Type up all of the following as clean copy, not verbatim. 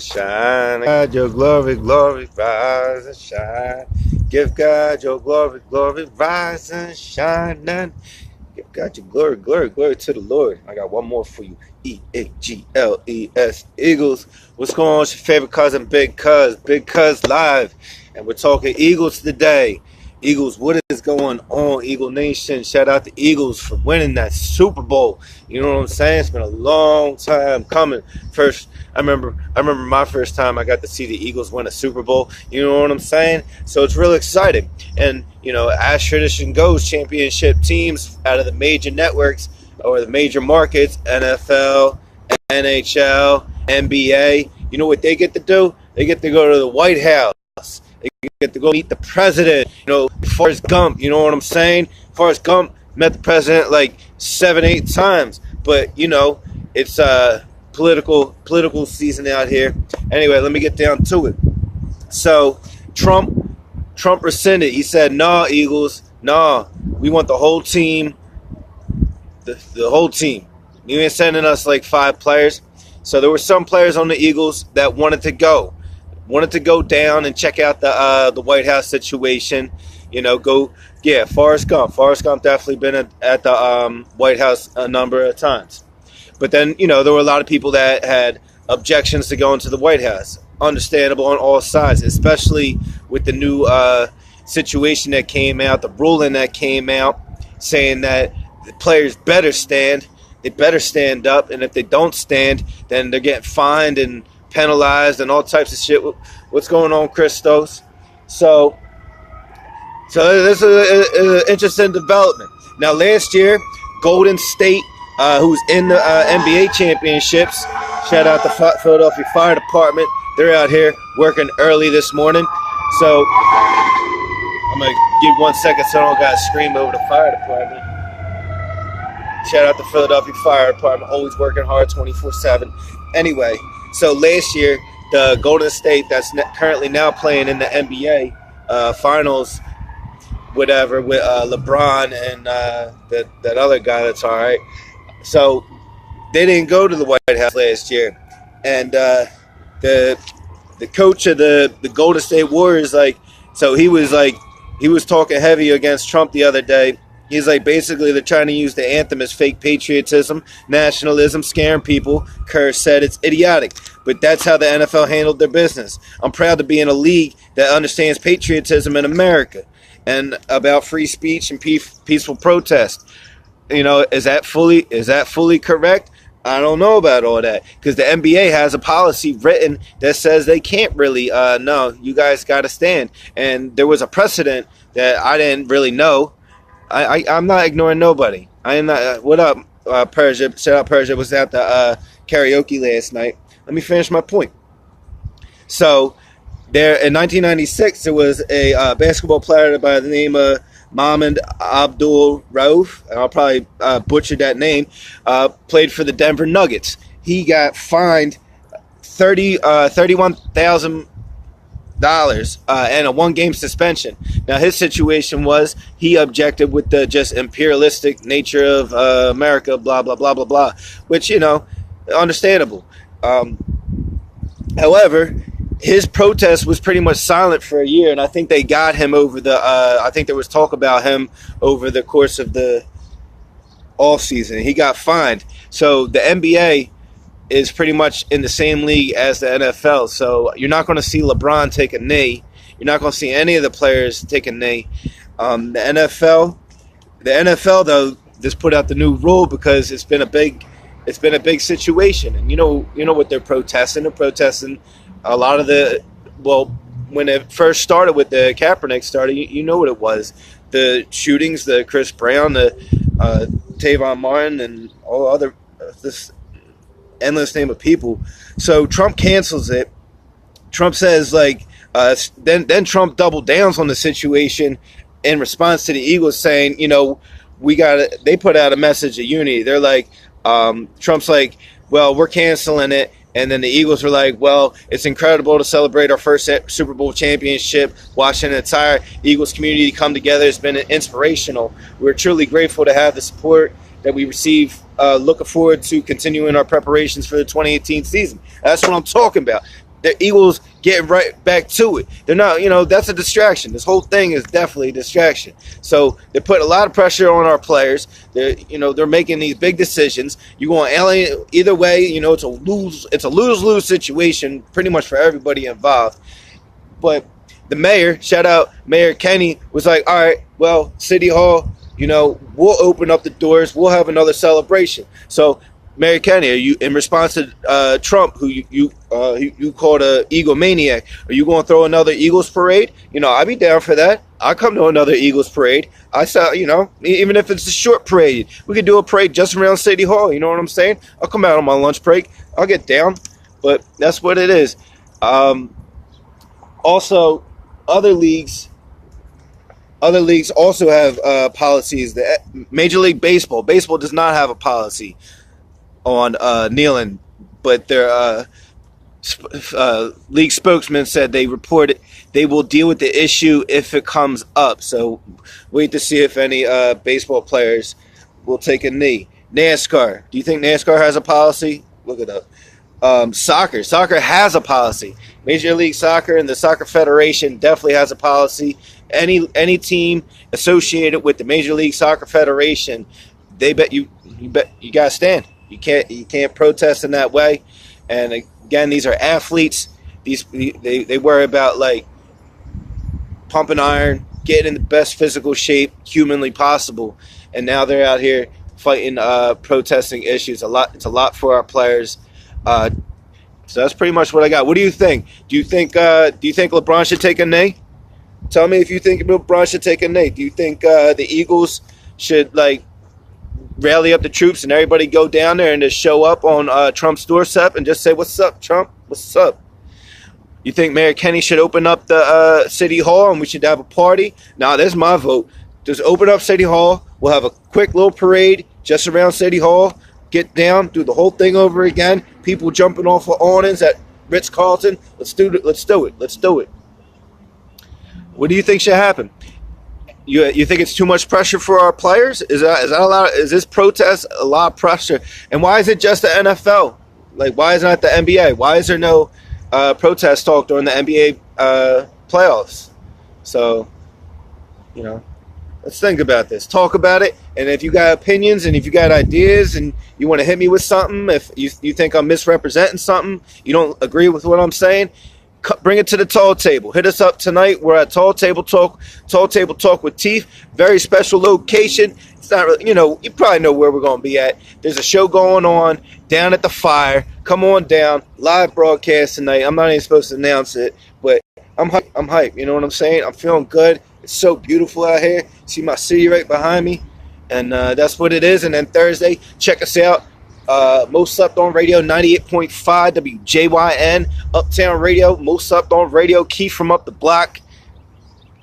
Shine, God, your glory, glory, rise and shine. Give God your glory, glory, rise and shine. None. Give God your glory, glory, glory to the Lord. I got one more for you. Eagles. Eagles. What's going on? It's your favorite cousin, Big Cuz live. And we're talking Eagles today. Eagles, what is going on, Eagle Nation? Shout out to Eagles for winning that Super Bowl. You know what I'm saying? It's been a long time coming. I remember my first time I got to see the Eagles win a Super Bowl. You know what I'm saying? So it's real exciting. And, as tradition goes, championship teams out of the major networks or the major markets, NFL, NHL, NBA, you know what they get to do? They get to go to the White House. They get to go meet the president. Forrest Gump, you know what I'm saying? Forrest Gump met the president like 7-8 times. But, it's political season out here. Anyway, let me get down to it. So, Trump rescinded. He said, "Nah, Eagles, nah. We want the whole team. The whole team. You ain't sending us like 5 players." So there were some players on the Eagles that wanted to go down and check out the White House situation. Forrest Gump. Forrest Gump definitely been at the White House a number of times. But then, there were a lot of people that had objections to going to the White House. Understandable on all sides, especially with the new situation that came out, the ruling that came out, saying that the players better stand. They better stand up, and if they don't stand, then they're getting fined and penalized and all types of shit. What's going on, Christos? So this is an interesting development. Now, last year, Golden State, who's in the NBA championships, shout out to Philadelphia Fire Department. They're out here working early this morning. So I'm going to give 1 second so I don't got to scream over the fire department. Shout out to Philadelphia Fire Department, always working hard 24/7. Anyway, so last year, the Golden State that's currently now playing in the NBA finals, whatever, with LeBron and that other guy that's all right. So they didn't go to the White House last year. And the coach of the Golden State Warriors, he was talking heavy against Trump the other day. He's like, basically, they're trying to use the anthem as fake patriotism, nationalism, scaring people. Kerr said it's idiotic. But that's how the NFL handled their business. I'm proud to be in a league that understands patriotism in America and about free speech and peaceful protest. Is that fully correct? I don't know about all that, because the NBA has a policy written that says they can't really, no, you guys got to stand. And there was a precedent that I didn't really know. I'm not ignoring nobody. I am not. What up, Persia? Shout out, Persia. Was at the karaoke last night. Let me finish my point. So, there in 1996, there was a basketball player by the name of Mohamed Abdul Rauf. I'll probably butcher that name. Played for the Denver Nuggets. He got fined $31,000 and a 1-game suspension. Now, his situation was he objected with the just imperialistic nature of America, blah, blah, blah, blah, blah, which, understandable. However, his protest was pretty much silent for a year, and I think they got him over I think there was talk about him over the course of the offseason. He got fined. So the NBA is pretty much in the same league as the NFL. So you're not going to see LeBron take a knee. You're not going to see any of the players take a knee. The NFL though just put out the new rule because it's been a big situation. And you know what they're protesting. They're protesting a lot of when it first started with the Kaepernick started. You know what it was. The shootings, the Chris Brown, the Trayvon Martin, and all other this endless name of people. So Trump cancels it. Trump says then Trump doubled down on the situation in response to the Eagles saying, they put out a message of unity. They're like, Trump's like, well, we're canceling it. And then the Eagles were like, well, it's incredible to celebrate our first Super Bowl championship, watching the entire Eagles community come together. It's been inspirational. We're truly grateful to have the support that we receive. Looking forward to continuing our preparations for the 2018 season. That's what I'm talking about. the Eagles getting right back to it. They're not, that's a distraction. This whole thing is definitely a distraction. So they're putting a lot of pressure on our players. They're making these big decisions. You're going to alienate either way. It's a lose-lose situation pretty much for everybody involved. But the mayor, shout out Mayor Kenny, was like, all right, well, City Hall, we'll open up the doors. We'll have another celebration. So, Mayor Kenny, are you, in response to Trump, who you called a egomaniac, are you going to throw another Eagles parade? I'd be down for that. I'll come to another Eagles parade. I saw, even if it's a short parade, we could do a parade just around City Hall. You know what I'm saying? I'll come out on my lunch break. I'll get down. But that's what it is. Also, other leagues also have policies. The Major League Baseball does not have a policy on kneeling, but their league spokesman said they will deal with the issue if it comes up. So wait to see if any baseball players will take a knee. NASCAR. Do you think NASCAR has a policy? Look it up. Soccer has a policy. Major League Soccer and the Soccer Federation definitely has a policy. Any team associated with the Major League Soccer Federation, they bet you gotta stand. You can't protest in that way. And again, these are athletes. They worry about like pumping iron, getting in the best physical shape humanly possible, and now they're out here fighting, protesting issues. It's a lot for our players. So that's pretty much what I got. What do you think? Do you think LeBron should take a knee? Tell me if you think LeBron should take a knee. Do you think the Eagles should rally up the troops and everybody go down there and just show up on Trump's doorstep and just say, "What's up, Trump? What's up?" You think Mayor Kenny should open up the City Hall and we should have a party? Nah, there's my vote. Just open up City Hall. We'll have a quick little parade just around City Hall. Get down, do the whole thing over again. People jumping off of awnings at Ritz-Carlton. Let's do it. What do you think should happen? You think it's too much pressure for our players? Is that a lot? Is this protest a lot of pressure? And why is it just the NFL? Why is it not the NBA? Why is there no protest talk during the NBA playoffs? So, let's think about this. Talk about it. And if you got opinions and if you got ideas and you want to hit me with something, if you think I'm misrepresenting something, you don't agree with what I'm saying, bring it to the Tall Table. Hit us up tonight. We're at Tall Table Talk with Teeth. Very special location. It's not really, you probably know where we're going to be at. There's a show going on down at the Fire. Come on down. Live broadcast tonight. I'm not even supposed to announce it, but I'm hyped. You know what I'm saying? I'm feeling good. It's so beautiful out here. See my city right behind me. And that's what it is. And then Thursday, check us out. Most Slept On Radio, 98.5 WJYN, Uptown Radio, Most Slept On Radio, Keith from up the block,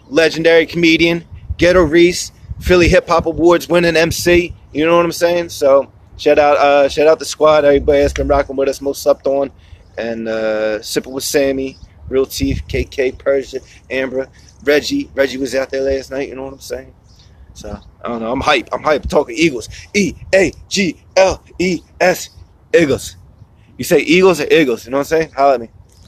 legendary comedian, Ghetto Reese, Philly Hip Hop Awards winning MC. You know what I'm saying? So shout out the squad, everybody that's been rocking with us, Most Slept On, and Sipping with Sammy, Real Teeth, KK, Persia, Ambra, Reggie was out there last night. You know what I'm saying? So, I don't know. I'm hype. Talking Eagles. E-A-G-L-E-S. Eagles. You say Eagles or Eagles? You know what I'm saying? Holla at me.